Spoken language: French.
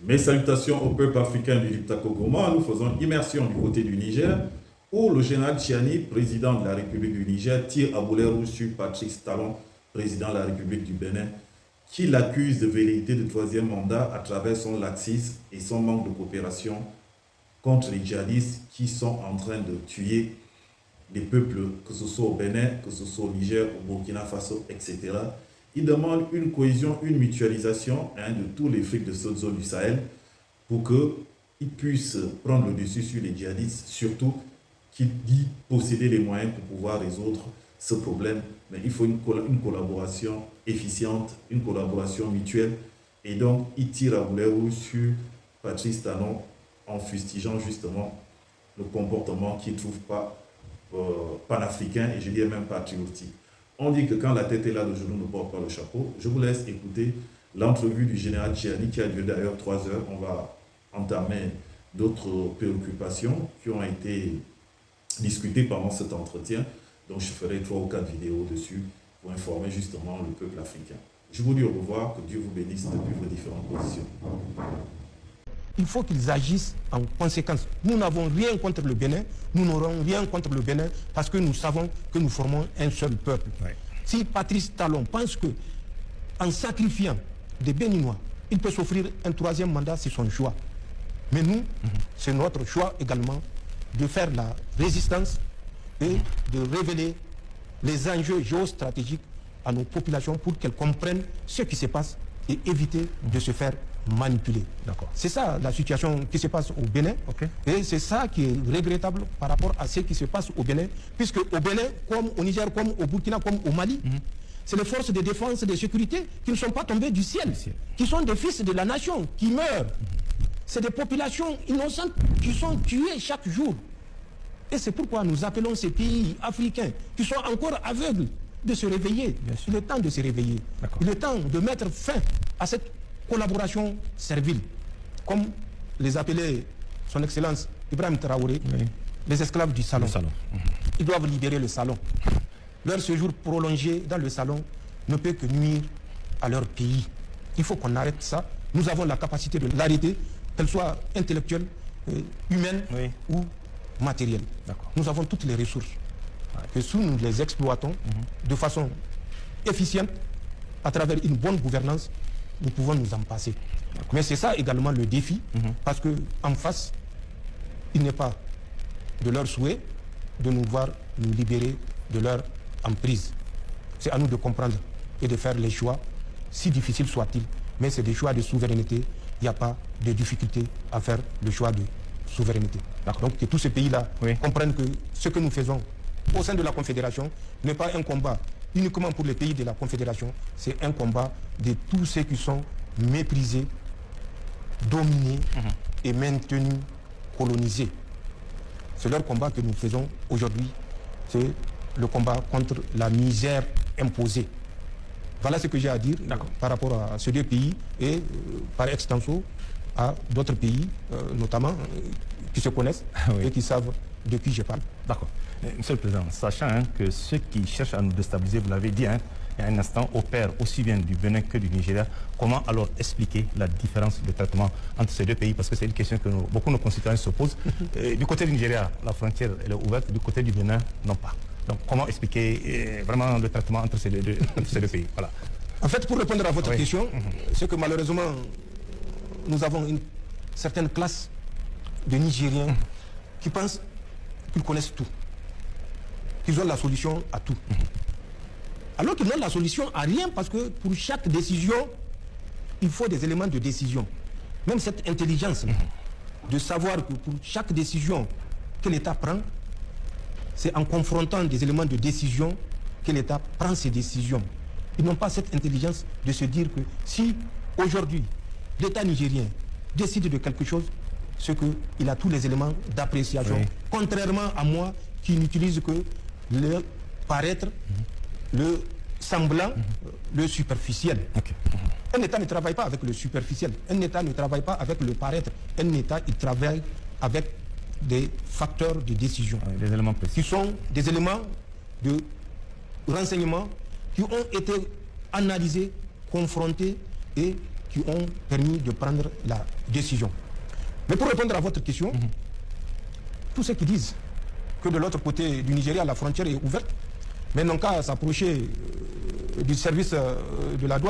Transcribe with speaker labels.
Speaker 1: Mes salutations au peuple africain du Liptako Goma. Nous faisons immersion du côté du Niger, où le général Tchiani, président de la République du Niger, tire à boulet rouge sur Patrice Talon, président de la République du Bénin, qui l'accuse de velléité de troisième mandat à travers son laxisme et son manque de coopération contre les djihadistes qui sont en train de tuer les peuples, que ce soit au Bénin, que ce soit au Niger, au Burkina Faso, etc. Il demande une cohésion, une mutualisation de tous les flics de cette zone du Sahel pour qu'ils puissent prendre le dessus sur les djihadistes, surtout qu'ils disent posséder les moyens pour pouvoir résoudre ce problème. Mais il faut une collaboration efficiente, une collaboration mutuelle. Et donc, il tire à boulet rouge sur Patrice Talon en fustigeant justement le comportement qu'il ne trouve pas panafricain et je dirais même patriotique. On dit que quand la tête est là, le genou ne porte pas le chapeau. Je vous laisse écouter l'entrevue du général Tchiani qui a duré d'ailleurs 3 heures. On va entamer d'autres préoccupations qui ont été discutées pendant cet entretien. Donc je ferai 3 ou 4 vidéos dessus pour informer justement le peuple africain. Je vous dis au revoir, que Dieu vous bénisse depuis vos différentes positions.
Speaker 2: Il faut qu'ils agissent en conséquence. Nous n'avons rien contre le Bénin, nous n'aurons rien contre le Bénin parce que nous savons que nous formons un seul peuple. Ouais. Si Patrice Talon pense que en sacrifiant des Béninois, il peut s'offrir un troisième mandat, c'est son choix. Mais nous, c'est notre choix également de faire la résistance et de révéler les enjeux géostratégiques à nos populations pour qu'elles comprennent ce qui se passe et éviter de se faire manipuler. C'est ça la situation qui se passe au Bénin. Et c'est ça qui est regrettable par rapport à ce qui se passe au Bénin, puisque au Bénin, comme au Niger, comme au Burkina, comme au Mali, c'est les forces de défense et de sécurité qui ne sont pas tombées du ciel, qui sont des fils de la nation, qui meurent. C'est des populations innocentes qui sont tuées chaque jour. Et c'est pourquoi nous appelons ces pays africains qui sont encore aveugles de se réveiller. Il est temps de se réveiller. Il est temps de mettre fin à cette collaboration servile, comme les appelait son Excellence Ibrahim Traoré, les esclaves du salon. Ils doivent libérer le salon. Leur séjour prolongé dans le salon ne peut que nuire à leur pays. Il faut qu'on arrête ça. Nous avons la capacité de l'arrêter, qu'elle soit intellectuelle, humaine ou matérielle. Nous avons toutes les ressources. Que si nous les exploitons de façon efficiente, à travers une bonne gouvernance, nous pouvons nous en passer. Mais c'est ça également le défi, parce qu'en face, il n'est pas de leur souhait de nous voir nous libérer de leur emprise. C'est à nous de comprendre et de faire les choix, si difficiles soient-ils, mais c'est des choix de souveraineté. Il n'y a pas de difficulté à faire le choix de souveraineté. Donc que tous ces pays-là comprennent que ce que nous faisons au sein de la Confédération n'est pas un combat uniquement pour les pays de la Confédération, c'est un combat de tous ceux qui sont méprisés, dominés et maintenus colonisés. C'est leur combat que nous faisons aujourd'hui, c'est le combat contre la misère imposée. Voilà ce que j'ai à dire par rapport à ces deux pays et par extenso à d'autres pays, notamment qui se connaissent et qui savent de qui je parle.
Speaker 3: D'accord. Monsieur le Président, sachant que ceux qui cherchent à nous déstabiliser, vous l'avez dit, il y a un instant, opèrent aussi bien du Bénin que du Nigeria, comment alors expliquer la différence de traitement entre ces deux pays? Parce que c'est une question que beaucoup de nos concitoyens se posent. Du côté du Nigeria, la frontière elle est ouverte, du côté du Bénin, non pas. Donc comment expliquer vraiment le traitement entre ces deux pays? Voilà.
Speaker 2: En fait, pour répondre à votre question, c'est que malheureusement, nous avons une certaine classe de Nigériens qui pensent qu'ils connaissent tout, qu'ils ont la solution à tout. Alors qu'ils n'ont la solution à rien, parce que pour chaque décision, il faut des éléments de décision. Même cette intelligence de savoir que pour chaque décision que l'État prend, c'est en confrontant des éléments de décision que l'État prend ses décisions. Ils n'ont pas cette intelligence de se dire que si aujourd'hui l'État nigérien décide de quelque chose, c'est qu'il a tous les éléments d'appréciation. Contrairement à moi qui n'utilise que le paraître, le semblant, le superficiel. Un État ne travaille pas avec le superficiel. Un État ne travaille pas avec le paraître. Un État, il travaille avec des facteurs de décision.
Speaker 3: Des éléments précis.
Speaker 2: Qui sont des éléments de renseignement qui ont été analysés, confrontés et qui ont permis de prendre la décision. Mais pour répondre à votre question, tous ceux qui disent que de l'autre côté du Nigeria, la frontière est ouverte, mais n'ont qu'à s'approcher du service de la douane